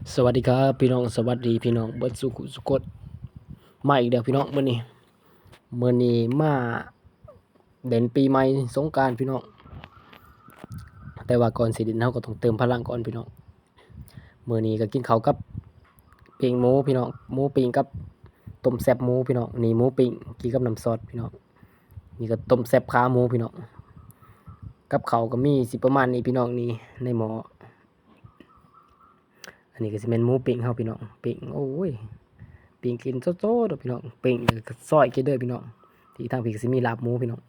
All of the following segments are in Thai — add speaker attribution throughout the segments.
Speaker 1: สวัสดีครับพี่น้องสวัสดีพี่น้องเบิดสุขุสุกดมาอีกแล้วพี่น้องมื้อนี้มาเด่นปีใหม่สงกรานต์พี่น้องแต่ว่าก่อนสิเด่นเฮาก็ต้องเติมพลังก่อนพี่น้องมื้อนี้ก็กินข้าวกับปิ้งหมูพี่น้องหมูปิ้งกับต้มแซ่บหมูพี่น้องนี่หมูปิ้งกินกับน้ำซอสพี่น้องนี่ก็ต้มแซ่บขาหมูพี่น้องกับข้าวก็มีสิประมาณนี้พี่น้องนี่ในหม้ออันนี้ก็สิเป็นหมูปิ้งเฮาพี่น้องปิ้งโอ้ย ปิ้งกินโซ่ๆเด้อพี่น้องปิ้งก็ซอยกินเด้อพี่น้องที่ทางพี่ก็สิมีลาบหมูพี่น้อง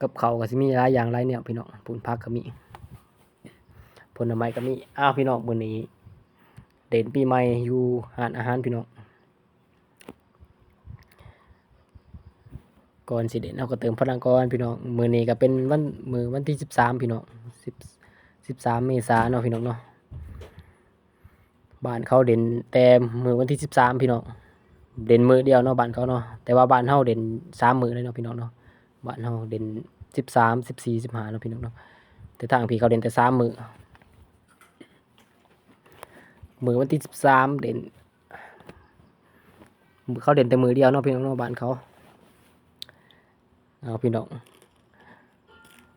Speaker 1: กับข้าวก็สิมีหลายอย่างหลายแนวพี่น้องปูนผักก็มีผลไม้ก็มีพี่น้องมื้อนี้เด่นปีใหม่อยู่ร้านอาหารพี่น้องก่อนสิเด่นเราก็เติมพลังก่อนพี่น้องมื้อนี้ก็เป็นวันที่13พี่น้อง13เมษายนเนาะพี่น้องเนาะบ้านเขาเด่นแต่มื้อวันที่13พี่น้องเด่นมื้อเดียวเนาะบ้านเขาเนาะแต่ว่าบ้านเฮาเด่น3มื้อเลยเนาะพี่น้องเนาะบ้านเฮาเด่น13 14 15เนาะพี่น้องเนาะแต่ทางพี่เขาเด่นแต่3มื้อวันที่13เด่นเขาเด่นแต่มื้อเดียวเนาะพี่น้องเนาะบ้านเขาพี่น้อง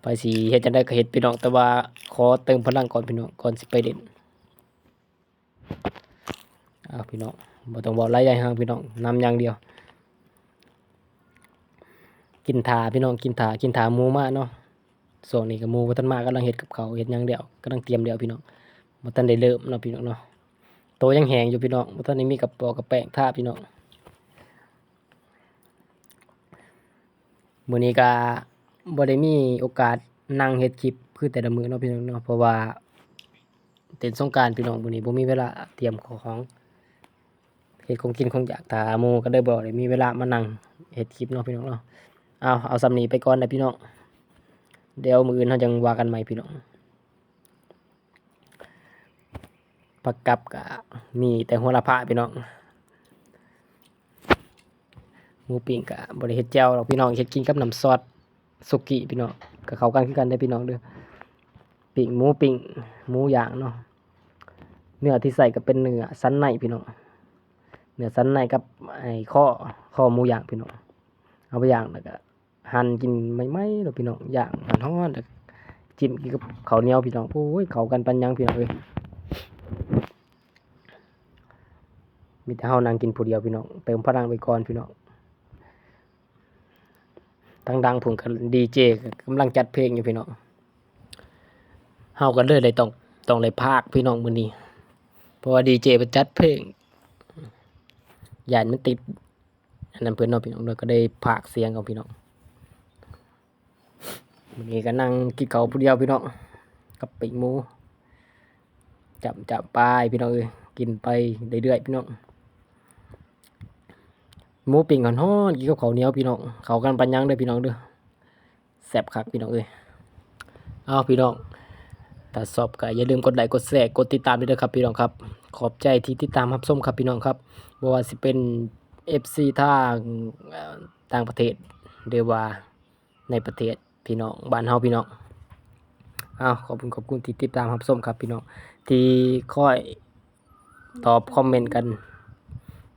Speaker 1: ไปสิเฮ็ดจังได๋ก็เฮ็ดพี่น้องแต่ว่าขอเติมพลังก่อนพี่น้องก่อนสิไปเด่นพี่น้องบ่ต้องเว้าหลายอย่างครับพี่น้องนำอย่างเดียวกินท่าพี่น้องกินท่าหมูมาเนาะช่วงนี้ก็หมู่บ่ทันมากำลังเฮ็ดกับข้าวเฮ็ดหยังแล้วกำลังเตรียมแล้วพี่น้องบ่ทันได้เริ่มเนาะพี่น้องเนาะโตยังแห้งอยู่พี่น้องบ่ทันได้มีกับปอกกับแป้งทาพี่น้องมื้อนี้ก็บ่ได้มีโอกาสนั่งเฮ็ดคลิปคือแต่ละมื้อเนาะพี่น้องเนาะเพราะว่าเต้นสงกรานต์พี่น้องมื้อนี้บ่มีเวลาเตรียมของเฮ็ดของกินของอยากถ้าหมู่ก็เลยบ่ได้มีเวลามานั่งเฮ็ดคลิปเนาะพี่น้องเนาะเอาส่ำนี้ไปก่อนนะพี่น้องเดี๋ยวมื้ออื่นเราจังว่ากันใหม่พี่น้องผักกับก็มีแต่โหระพาพี่น้องหมูปิ้งก็บ่ได้เฮ็ดแจ่วหรอกพี่น้องเฮ็ดกินกับน้ำซอสสุกี้พี่น้องก็เข้ากันคือกันได้พี่น้องเด้อปิ้งหมูย่างเนาะเนื้อที่ใส่ก็เป็นเนื้อสันในพี่น้องเนื้อสันในกับไอ้ข้อหมูย่างพี่น้องเอาไปย่างแล้วก็หั่นกินใหม่ๆแล้วพี่น้องย่างร้อนๆแล้วจิ้มกินกับข้าวเหนียวพี่น้องโอ้ยเข้ากันปานหยังพี่น้องเอ้ยมีแต่เฮานั่งกินผู้เดียวพี่น้องเติมพลังไปก่อนพี่น้องทางดังผมก็ดีเจกำลังจัดเพลงอยู่พี่น้องเฮาก็เลยได้ต้องได้พากพี่น้องมื้อนี้เพราะว่าดีเจเพิ่นจัดเพลงย้านมันติดอันนั้นเพิ่นเนาะพี่น้องแล้วก็ได้พากเสียงของพี่น้องมื้อนี้ก็นั่งกินข้าวผู้เดียวพี่น้องกับปิ้งหมูจับไปพี่น้องเอ้ยกินไปเรื่อยๆพี่น้องหมูปิ้งฮ้อนๆกินกับข้าวเหนียวพี่น้องเข้ากันปานหยังเด้อพี่น้องเด้อแซ่บคักพี่น้องเอ้ยพี่น้องถ้าชอบก็อย่าลืมกดไลค์กดแชร์กดติดตามด้วยนะครับพี่น้องครับขอบใจที่ติดตามรับชมครับพี่น้องครับบ่ว่าสิเป็น FC ทางต่างประเทศหรือว่าในประเทศพี่น้องบ้านเฮาพี่น้องขอบคุณที่ติดตามรับชมครับพี่น้องที่คอยตอบคอมเมนต์กัน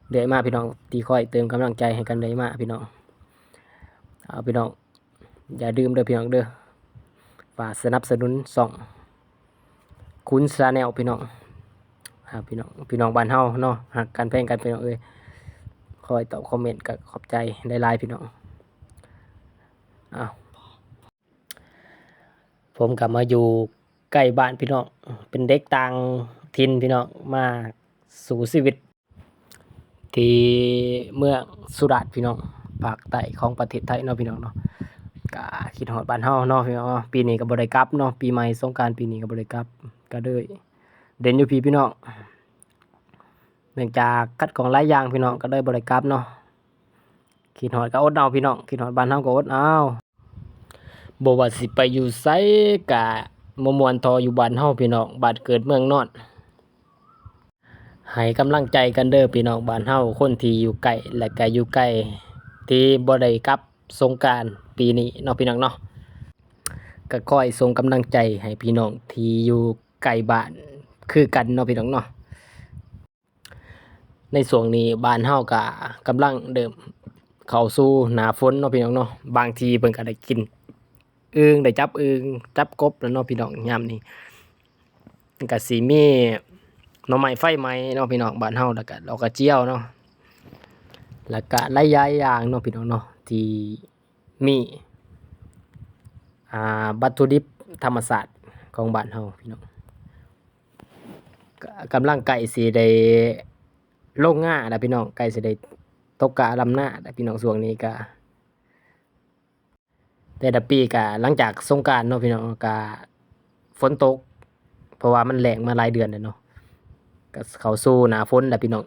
Speaker 1: เรื่อยมาพี่น้องที่คอยเติมกำลังใจให้กันเรื่อยมาพี่น้องพี่น้องอย่าลืมเด้อพี่น้องเด้อฝากสนับสนุนช่องคุณชาแนลพี่น้องพี่น้องบ้านเฮาเนาะหักกันแพงกันพี่น้องเอ้ยคอยตอบคอมเมนต์ก็ขอบใจหลายๆพี่น้องผมกลับมาอยู่ใกล้บ้านพี่น้องเป็นเด็กต่างถิ่นพี่น้องมาสู่ชีวิตที่เมืองสุราษฎร์พี่น้องภาคใต้ของประเทศไทยเนาะพี่น้องเนาะก็คิดฮอดบ้านเฮาเนาะพี่น้องปีนี้ก็บ่ได้กลับเนาะปีใหม่สงกรานต์ปีนี้ก็บ่ได้กลับก็เลยเด่นอยู่พี่น้องเนื่องจากคัดของหลายอย่างพี่น้องก็เลยบ่ได้กลับเนาะคิดฮอดก็อดเอาพี่น้องคิดฮอดบ้านเฮาก็อดเอาบ่ว่าสิไปอยู่ไสก็บ่ม่วนเท่าอยู่บ้านเฮาพี่น้องบ้านเกิดเมืองนอนให้กำลังใจกันเด้อพี่น้องบ้านเฮาคนที่อยู่ใกล้และก็อยู่ไกลที่บ่ได้กลับสงกรานต์ปีนี้เนาะพี่น้องเนาะก็คอยส่งกำลังใจให้พี่น้องที่อยู่ใกล้บ้านคือกันเนาะพี่น้องเนาะ ในช่วงนี้บ้านเฮาก็กำลังเริ่มเข้าสู่หน้าฝนเนาะพี่น้องเนาะบางทีเพิ่นก็ได้กินอึ่งได้จับอึ่งจับกบแล้วเนาะพี่น้องยามนี้มันก็สิมีหน่อไม้ไฟไหม้เนาะพี่น้องบ้านเฮาแล้วก็ดอกกระเจียวเนาะแล้วก็หลายๆอย่างเนาะพี่น้องเนาะที่มีวัตถุดิบธรรมชาติของบ้านเฮาพี่น้องก็กำลังใกล้สิได้ลงง่าแล้วพี่น้องใกล้สิได้ตกกะลำหน้าแล้วพี่น้องช่วงนี้ก็แต่ละปีก็หลังจากสงกรานต์เนาะพี่น้องก็ฝนตกเพราะว่ามันแล้งมาหลายเดือนแล้วเนาะก็เข้าสู่หน้าฝนแล้วพี่น้อง